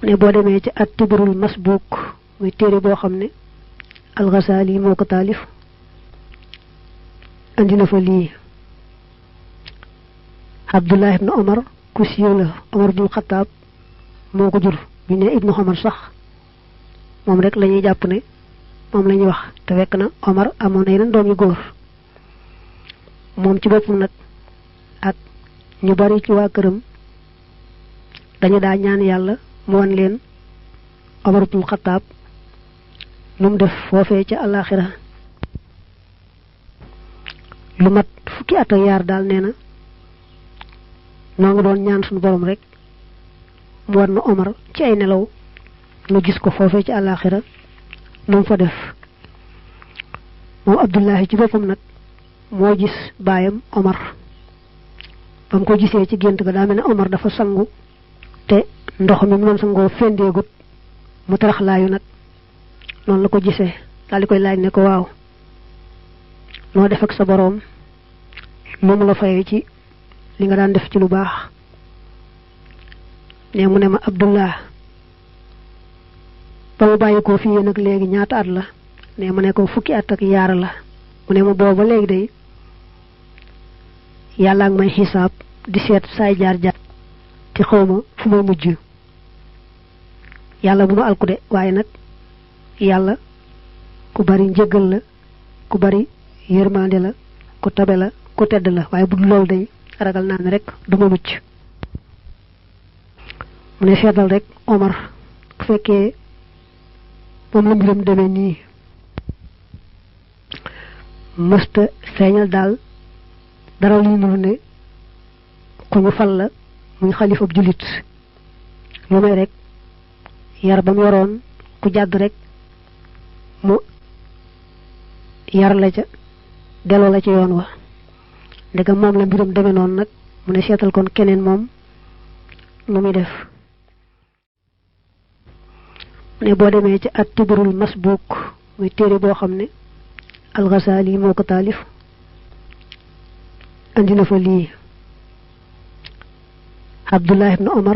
ne boo demee ci at-Tibrul Masbuk muy téere boo xam ne al-Ghazali moo ko taalif andi na fa lii Abdullah ibn Omar ku siiw la Omar ibn Khattab moo ko jur bi ne ibnu Omar sax moom rek la ñuy jàpp ne moom la ñuy wax te fekk na Omar amoon na yeneen doom yu góor moom ci boppam nag ak ñu bari ci waa këram dañu daa ñaan yàlla mu wan leen Omar ibn Khattab lu mu def foofee ca àllaaxira lu mat fukki at ak yaar daal nee na noo ngi doon ñaan suñu borom rek mu war na Omar ci ay nelaw nu gis ko foofee ci àllaaxira nu mu fa def moom Abdullahi ci boppam nag moo gis baayam Omar ba mu ko gisee ci gént ga daa mel ne Omar dafa sangu te ndox mi mu doon sangoo fendeegut mu taraxlaayu nag noonu la ko gisee daal di koy laaj ne ko waaw noo def ak sa boroom lu mu la fayee ci li nga daan def ci lu baax ne mu ne ma Abdullah ba mu bàyyi ko fii nag léegi ñaata at la ne mu ne ko fukki at ak yaar la mu ne ma booba léegi day yàlla ngi may xisaab di seet saay jaar jat te xawma fu may mujj yàlla bu nu alkude waaye nag yàlla ku bari njëggal la ku bari yërmande la ku tabe la ku tedd la waaye bu dul loolu day ragal naa ne rek du ma mucc mu ne seetal rek Omar bu fekkee moom la mbiram demee nii mësta feeñal daal dara li nuru ne ku ñu fal la muy xalifab jullit lu may rek yar ba mu yoroon ku jàdd rek mu yar la ca delloo la ca yoon wa ndegam moom la mbiram demee noonu nag mu ne seetal kon keneen moom lu muy def mu ne boo demee ci at-Tibrul Masbuk muy téere boo xam ne al-Ghazali moo ko taalif andi na fa lii Abdullah ibn Omar